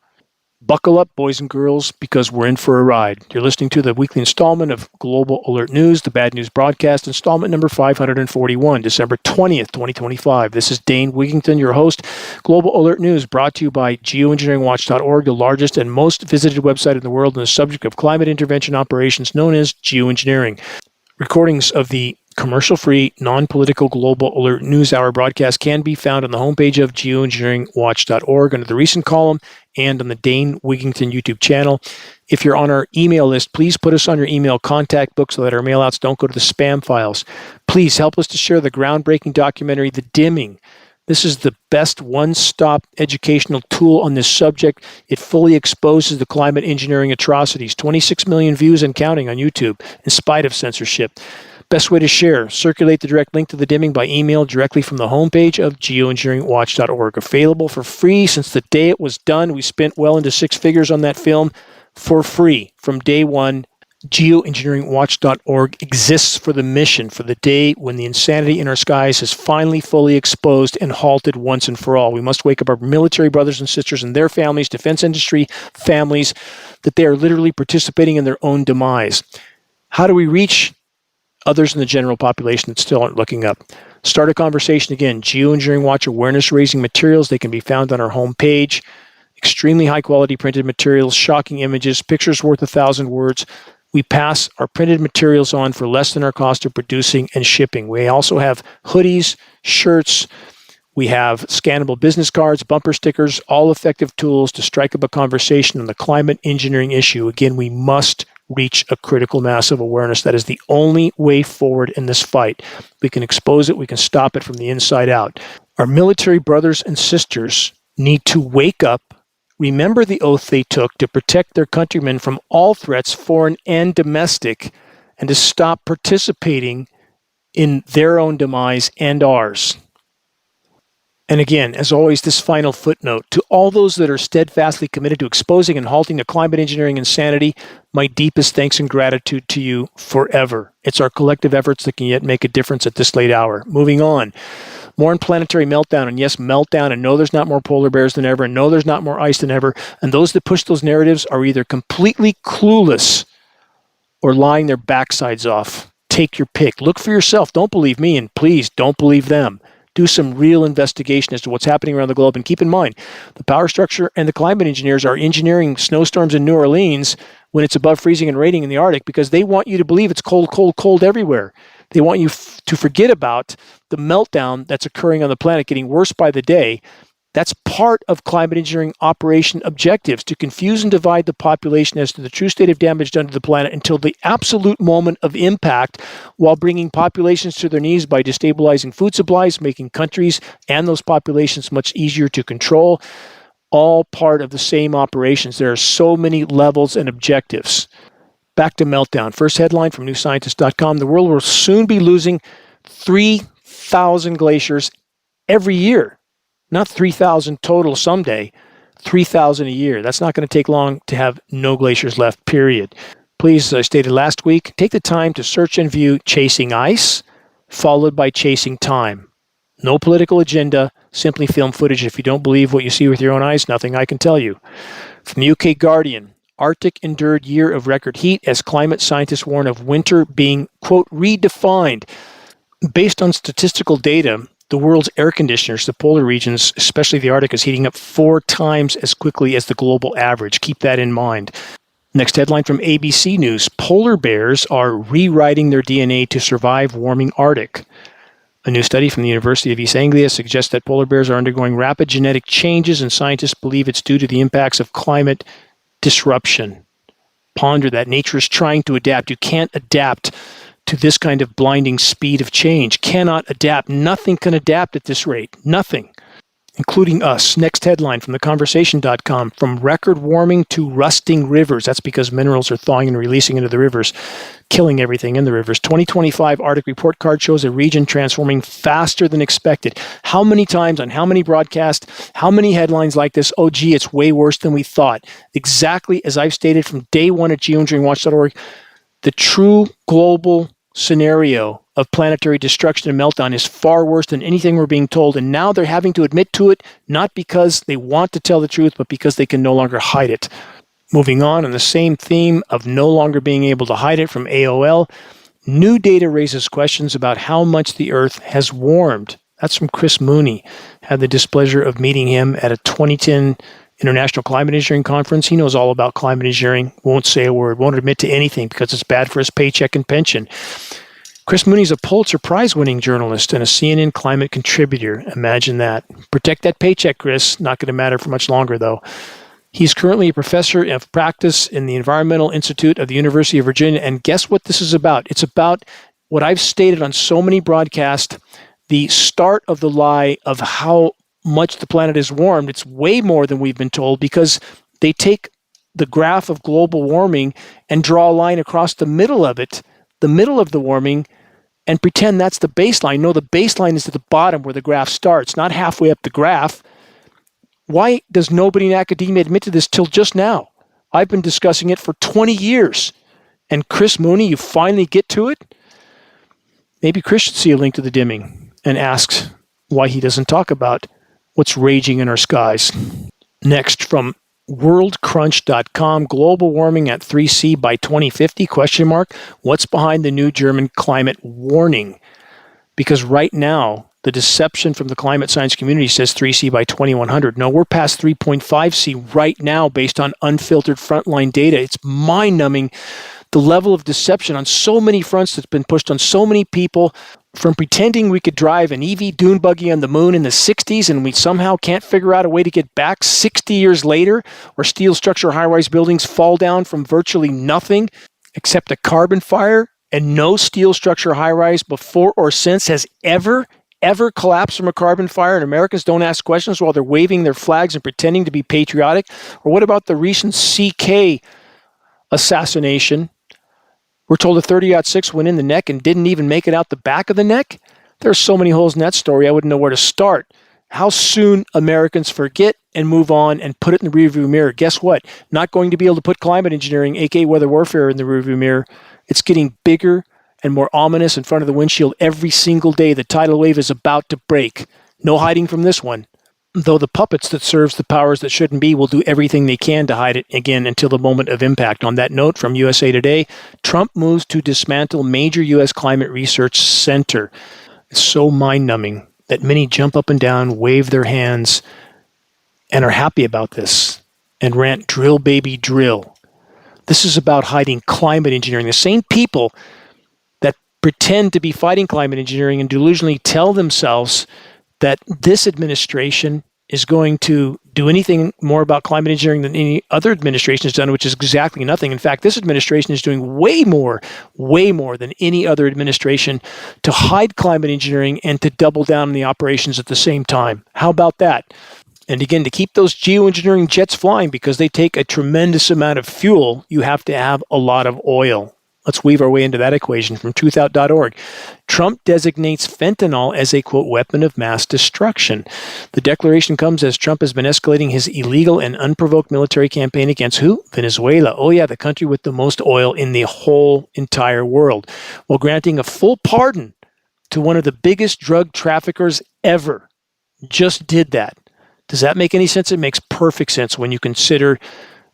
Buckle up, boys and girls, because we're in for a ride. You're listening to the weekly installment of Global Alert News, the Bad News Broadcast, installment number 541, December 20th, 2025. This is Dane Wigington, your host. Global Alert News brought to you by Geoengineeringwatch.org, the largest and most visited website in the world on the subject of climate intervention operations known as geoengineering. Recordings of the commercial-free, non-political Global Alert News Hour broadcast can be found on the homepage of geoengineeringwatch.org under the recent column and on the Dane Wigington YouTube channel. If you're on our email list, please put us on your email contact book so that our mailouts don't go to the spam files. Please help us to share the groundbreaking documentary, The Dimming. This is the best one-stop educational tool on this subject. It fully exposes the climate engineering atrocities. 26 million views and counting on YouTube, in spite of censorship. Best way to share: circulate the direct link to The Dimming by email directly from the homepage of geoengineeringwatch.org. Available for free since the day it was done. We spent well into six figures on that film for free from day one. Geoengineeringwatch.org exists for the mission, for the day when the insanity in our skies is finally fully exposed and halted once and for all. We must wake up our military brothers and sisters and their families, defense industry families, that they are literally participating in their own demise. How do we reach others in the general population that still aren't looking up? Start a conversation again. Geoengineering Watch awareness-raising materials. They can be found on our homepage. Extremely high-quality printed materials, shocking images, pictures worth 1,000 words. We pass our printed materials on for less than our cost of producing and shipping. We also have hoodies, shirts. We have scannable business cards, bumper stickers, all effective tools to strike up a conversation on the climate engineering issue. Again, we must reach a critical mass of awareness. That is the only way forward in this fight. We can expose it. We can stop it from the inside out. Our military brothers and sisters need to wake up, remember the oath they took to protect their countrymen from all threats, foreign and domestic, and to stop participating in their own demise and ours. And again, as always, this final footnote, to all those that are steadfastly committed to exposing and halting the climate engineering insanity, my deepest thanks and gratitude to you forever. It's our collective efforts that can yet make a difference at this late hour. Moving on. More on planetary meltdown, and yes, meltdown, and no, there's not more polar bears than ever, and no, there's not more ice than ever, and those that push those narratives are either completely clueless or lying their backsides off. Take your pick. Look for yourself. Don't believe me, and please don't believe them. Do some real investigation as to what's happening around the globe, and keep in mind, the power structure and the climate engineers are engineering snowstorms in New Orleans when it's above freezing and raining in the Arctic because they want you to believe it's cold, cold, cold everywhere. They want you to forget about the meltdown that's occurring on the planet, getting worse by the day. That's part of climate engineering operation objectives, to confuse and divide the population as to the true state of damage done to the planet until the absolute moment of impact, while bringing populations to their knees by destabilizing food supplies, making countries and those populations much easier to control. All part of the same operations. There are so many levels and objectives. Back to meltdown. First headline from newscientist.com. The world will soon be losing 3,000 glaciers every year. Not 3,000 total someday, 3,000 a year. That's not going to take long to have no glaciers left, period. Please, as I stated last week, take the time to search and view Chasing Ice, followed by Chasing Time. No political agenda, simply film footage. If you don't believe what you see with your own eyes, nothing I can tell you. From the UK Guardian, Arctic endured year of record heat as climate scientists warn of winter being, quote, redefined. Based on statistical data, the world's air conditioners, the polar regions, especially the Arctic, is heating up 4 times as quickly as the global average. Keep that in mind. Next headline from ABC News. Polar bears are rewriting their DNA to survive warming Arctic. A new study from the University of East Anglia suggests that polar bears are undergoing rapid genetic changes, and scientists believe it's due to the impacts of climate disruption. Ponder that. Nature is trying to adapt. You can't adapt to this kind of blinding speed of change. Cannot adapt. Nothing can adapt at this rate. Nothing, including us. Next headline from theconversation.com. From record warming to rusting rivers. That's because minerals are thawing and releasing into the rivers, killing everything in the rivers. 2025 Arctic report card shows a region transforming faster than expected. How many times on how many broadcasts, how many headlines like this? Oh, gee, it's way worse than we thought. Exactly as I've stated from day one at geoengineeringwatch.org, the true global scenario of planetary destruction and meltdown is far worse than anything we're being told. And now they're having to admit to it, not because they want to tell the truth, but because they can no longer hide it. Moving on the same theme of no longer being able to hide it from AOL, new data raises questions about how much the Earth has warmed. That's from Chris Mooney. Had the displeasure of meeting him at a 2010 International Climate Engineering Conference. He knows all about climate engineering, won't say a word, won't admit to anything because it's bad for his paycheck and pension. Chris Mooney's a Pulitzer Prize-winning journalist and a CNN climate contributor. Imagine that. Protect that paycheck, Chris. Not going to matter for much longer, though. He's currently a professor of practice in the Environmental Institute of the University of Virginia. And guess what this is about? It's about what I've stated on so many broadcasts, the start of the lie of how much the planet is warmed. It's way more than we've been told because they take the graph of global warming and draw a line across the middle of it, the middle of the warming, and pretend that's the baseline. No, the baseline is at the bottom where the graph starts, not halfway up the graph. Why does nobody in academia admit to this till just now? I've been discussing it for 20 years. And Chris Mooney, you finally get to it? Maybe Chris should see a link to the dimming and asks why he doesn't talk about what's raging in our skies. Next, from worldcrunch.com, global warming at 3C by 2050, question mark. What's behind the new German climate warning? Because right now, the deception from the climate science community says 3C by 2100. No, we're past 3.5C right now based on unfiltered frontline data. It's mind-numbing, the level of deception on so many fronts that's been pushed on so many people, from pretending we could drive an EV dune buggy on the moon in the 60s and we somehow can't figure out a way to get back 60 years later, or steel structure high-rise buildings fall down from virtually nothing except a carbon fire, and no steel structure high-rise before or since has ever collapsed from a carbon fire, and Americans don't ask questions while they're waving their flags and pretending to be patriotic? Or what about the recent CK assassination? We're told a 30-06 went in the neck and didn't even make it out the back of the neck. There are so many holes in that story, I wouldn't know where to start. how soon Americans forget and move on and put it in the rearview mirror. Guess what? Not going to be able to put climate engineering, aka weather warfare, in the rearview mirror. It's getting bigger and more ominous in front of the windshield every single day. The tidal wave is about to break. No hiding from this one. Though the puppets that serves the powers that shouldn't be will do everything they can to hide it again until the moment of impact. On that note, from USA Today, Trump moves to dismantle major U.S. climate research center. It's so mind-numbing that many jump up and down, wave their hands, and are happy about this and rant, drill, baby, drill. This is about hiding climate engineering. The same people that pretend to be fighting climate engineering and delusionally tell themselves that this administration is going to do anything more about climate engineering than any other administration has done, which is exactly nothing. In fact, this administration is doing way more than any other administration to hide climate engineering and to double down on the operations at the same time. How about that? And again, to keep those geoengineering jets flying, because they take a tremendous amount of fuel, you have to have a lot of oil. Let's weave our way into that equation from truthout.org. Trump designates fentanyl as a, quote, weapon of mass destruction. The declaration comes as Trump has been escalating his illegal and unprovoked military campaign against who? Venezuela. Oh yeah, the country with the most oil in the whole entire world, while granting a full pardon to one of the biggest drug traffickers ever. Just did that. Does that make any sense? It makes perfect sense when you consider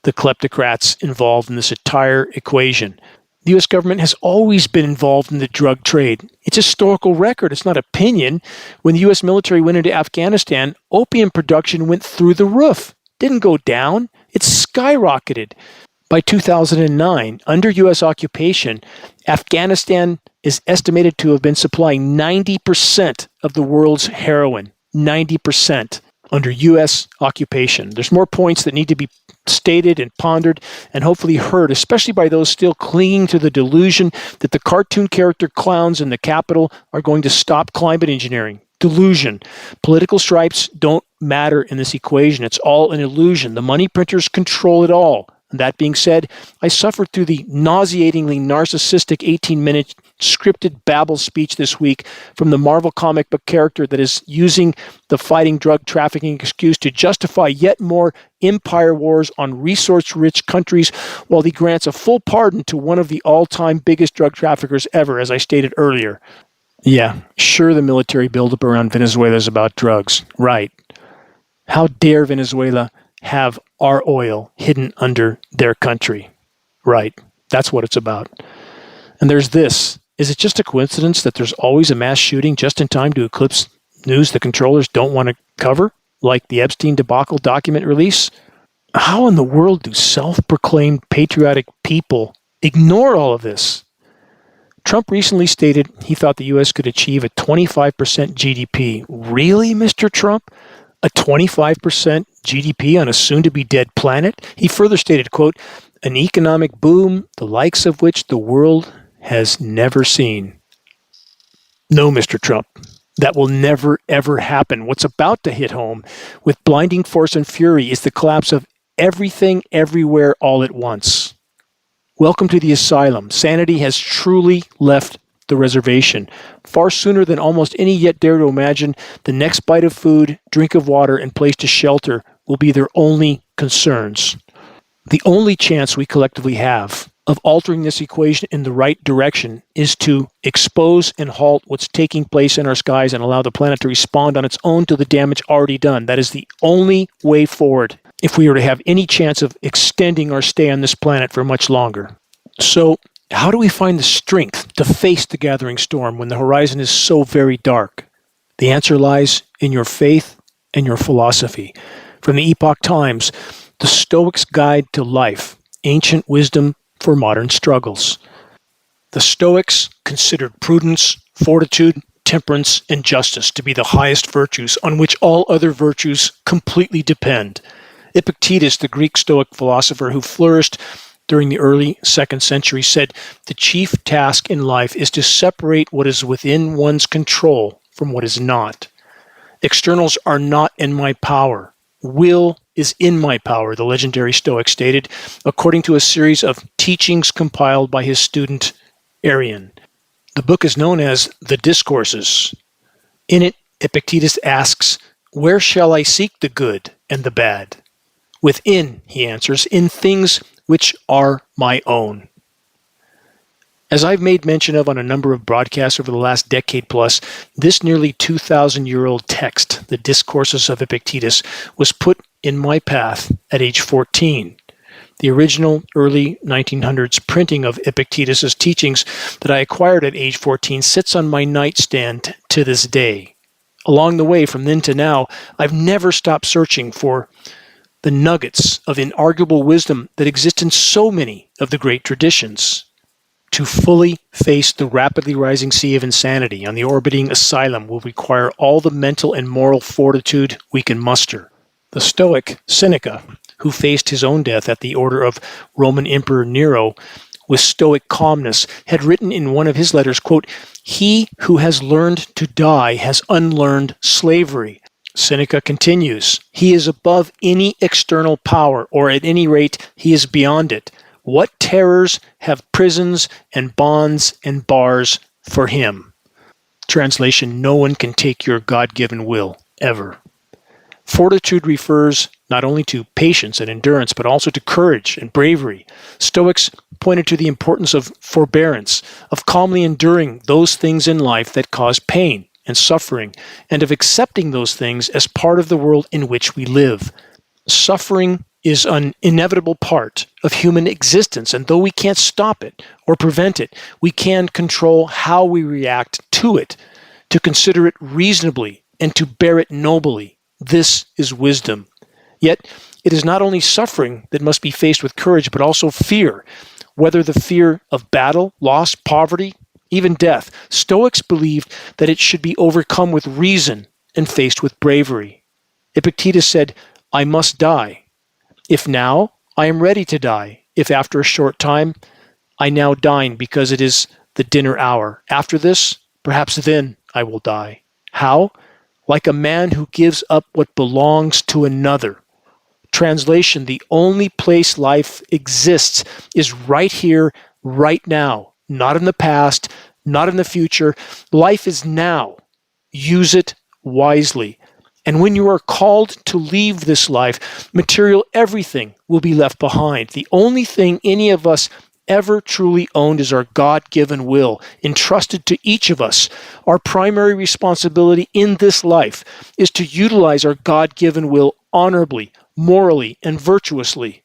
the kleptocrats involved in this entire equation. The U.S. government has always been involved in the drug trade. It's historical record. It's not opinion. When the U.S. military went into Afghanistan, opium production went through the roof. Didn't go down. It skyrocketed. By 2009, under U.S. occupation, Afghanistan is estimated to have been supplying 90% of the world's heroin. 90%. Under U.S. occupation. There's more points that need to be stated and pondered and hopefully heard, especially by those still clinging to the delusion that the cartoon character clowns in the Capitol are going to stop climate engineering. Delusion. Political stripes don't matter in this equation. It's all an illusion. The money printers control it all. And that being said, I suffered through the nauseatingly narcissistic 18-minute scripted babble speech this week from the Marvel comic book character that is using the fighting drug trafficking excuse to justify yet more empire wars on resource-rich countries, while he grants a full pardon to one of the all-time biggest drug traffickers ever, as I stated earlier. Yeah, sure, the military buildup around Venezuela is about drugs. Right. How dare Venezuela have our oil hidden under their country? Right. That's what it's about. And there's this. Is it just a coincidence that there's always a mass shooting just in time to eclipse news the controllers don't want to cover, like the Epstein debacle document release? How in the world do self-proclaimed patriotic people ignore all of this? Trump recently stated he thought the U.S. could achieve a 25% GDP. Really, Mr. Trump? A 25% GDP on a soon-to-be dead planet? He further stated, quote, an economic boom, the likes of which the world has never seen. No, Mr. Trump, that will never, ever happen. What's about to hit home with blinding force and fury is the collapse of everything, everywhere, all at once. Welcome to the asylum. Sanity has truly left the reservation. Far sooner than almost any yet dare to imagine, the next bite of food, drink of water, and place to shelter will be their only concerns. The only chance we collectively have of altering this equation in the right direction is to expose and halt what's taking place in our skies and allow the planet to respond on its own to the damage already done. That is the only way forward if we are to have any chance of extending our stay on this planet for much longer. So, how do we find the strength to face the gathering storm when the horizon is so very dark? The answer lies in your faith and your philosophy. From the Epoch Times, The Stoics' Guide to Life, Ancient Wisdom for Modern Struggles. The Stoics considered prudence, fortitude, temperance, and justice to be the highest virtues on which all other virtues completely depend. Epictetus, the Greek Stoic philosopher who flourished during the early 2nd century, said, the chief task in life is to separate what is within one's control from what is not. Externals are not in my power. Will is in my power, the legendary Stoic stated, according to a series of teachings compiled by his student Arian. The book is known as The Discourses. In it, Epictetus asks, Where shall I seek the good and the bad? Within, he answers, in things which are my own. As I've made mention of on a number of broadcasts over the last decade plus, this nearly 2,000-year-old text, the Discourses of Epictetus, was put in my path at age 14. The original early 1900s printing of Epictetus's teachings that I acquired at age 14 sits on my nightstand to this day. Along the way, from then to now, I've never stopped searching for the nuggets of inarguable wisdom that exist in so many of the great traditions. To fully face the rapidly rising sea of insanity on the orbiting asylum will require all the mental and moral fortitude we can muster. The Stoic Seneca, who faced his own death at the order of Roman Emperor Nero with stoic calmness, had written in one of his letters, quote, "He who has learned to die has unlearned slavery." Seneca continues, "He is above any external power, or at any rate, he is beyond it. What terrors have prisons and bonds and bars for him?" Translation, no one can take your God-given will, ever. Fortitude refers not only to patience and endurance, but also to courage and bravery. Stoics pointed to the importance of forbearance, of calmly enduring those things in life that cause pain and suffering, and of accepting those things as part of the world in which we live. Suffering is an inevitable part of human existence, and though we can't stop it or prevent it, we can control how we react to it, to consider it reasonably, and to bear it nobly. This is wisdom. Yet, it is not only suffering that must be faced with courage, but also fear, whether the fear of battle, loss, poverty, even death. Stoics believed that it should be overcome with reason and faced with bravery. Epictetus said, "I must die. If now, I am ready to die. If after a short time, I now dine because it is the dinner hour. After this, perhaps then I will die." How? Like a man who gives up what belongs to another. Translation, the only place life exists is right here, right now. Not in the past, not in the future. Life is now. Use it wisely. And when you are called to leave this life, material everything will be left behind. The only thing any of us ever truly owned is our God-given will, entrusted to each of us. Our primary responsibility in this life is to utilize our God-given will honorably, morally, and virtuously.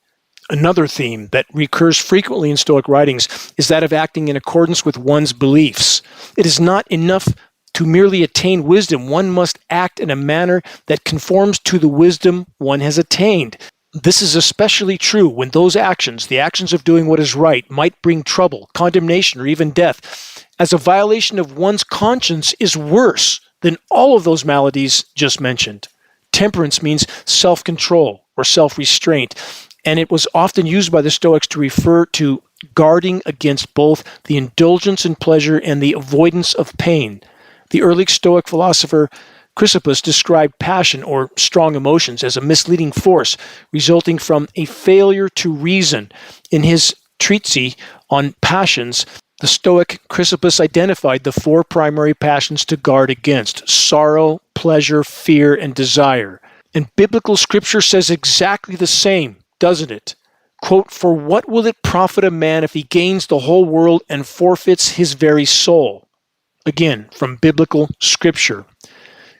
Another theme that recurs frequently in Stoic writings is that of acting in accordance with one's beliefs. It is not enough to merely attain wisdom. One must act in a manner that conforms to the wisdom one has attained. This is especially true when those actions, the actions of doing what is right, might bring trouble, condemnation, or even death, as a violation of one's conscience is worse than all of those maladies just mentioned. Temperance means self-control or self-restraint, and it was often used by the Stoics to refer to guarding against both the indulgence in pleasure and the avoidance of pain. The early Stoic philosopher Chrysippus described passion or strong emotions as a misleading force resulting from a failure to reason. In his treatise on passions, the Stoic Chrysippus identified the four primary passions to guard against: sorrow, pleasure, fear, and desire. And biblical scripture says exactly the same, doesn't it? Quote, "For what will it profit a man if he gains the whole world and forfeits his very soul?" Again, from biblical scripture.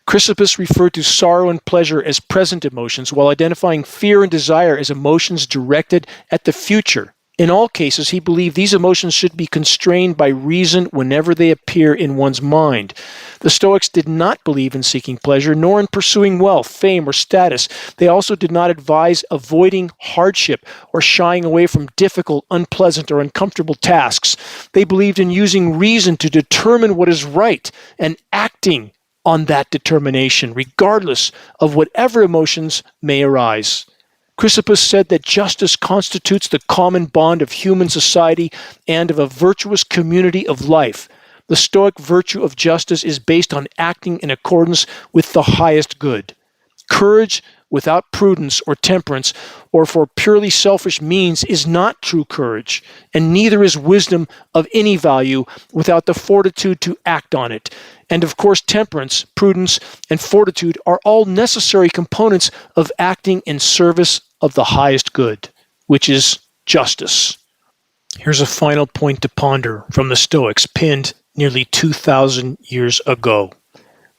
Chrysippus referred to sorrow and pleasure as present emotions, while identifying fear and desire as emotions directed at the future. In all cases, he believed these emotions should be constrained by reason whenever they appear in one's mind. The Stoics did not believe in seeking pleasure, nor in pursuing wealth, fame, or status. They also did not advise avoiding hardship or shying away from difficult, unpleasant, or uncomfortable tasks. They believed in using reason to determine what is right and acting on that determination, regardless of whatever emotions may arise. Chrysippus said that justice constitutes the common bond of human society and of a virtuous community of life. The Stoic virtue of justice is based on acting in accordance with the highest good. Courage without prudence or temperance, or for purely selfish means, is not true courage, and neither is wisdom of any value without the fortitude to act on it. And of course, temperance, prudence, and fortitude are all necessary components of acting in service of the highest good, which is justice. Here's a final point to ponder from the Stoics, penned nearly 2,000 years ago.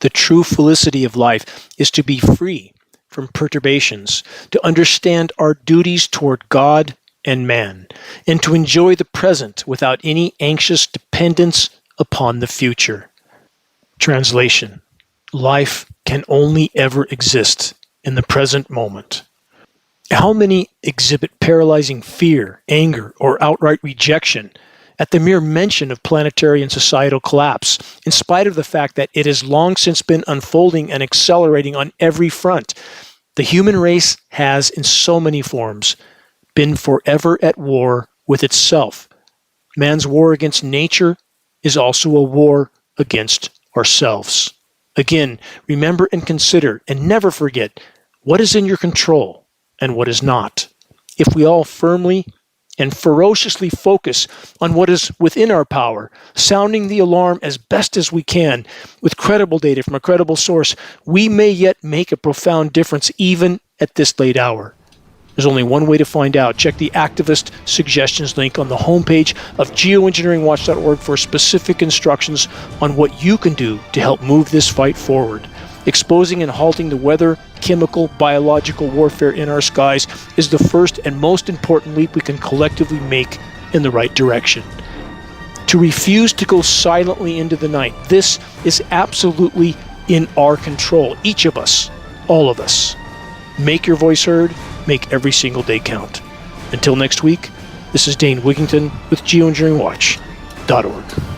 The true felicity of life is to be free from perturbations, to understand our duties toward God and man, and to enjoy the present without any anxious dependence upon the future. Translation: life can only ever exist in the present moment. How many exhibit paralyzing fear, anger, or outright rejection at the mere mention of planetary and societal collapse, in spite of the fact that it has long since been unfolding and accelerating on every front? The human race has, in so many forms, been forever at war with itself. Man's war against nature is also a war against ourselves. Again, remember and consider, and never forget, what is in your control and what is not. If we all firmly and ferociously focus on what is within our power, sounding the alarm as best as we can with credible data from a credible source, we may yet make a profound difference even at this late hour. There's only one way to find out. Check the activist suggestions link on the homepage of geoengineeringwatch.org for specific instructions on what you can do to help move this fight forward. Exposing and halting the weather, chemical, biological warfare in our skies is the first and most important leap we can collectively make in the right direction. To refuse to go silently into the night, this is absolutely in our control. Each of us, all of us. Make your voice heard, make every single day count. Until next week, this is Dane Wigington with geoengineeringwatch.org.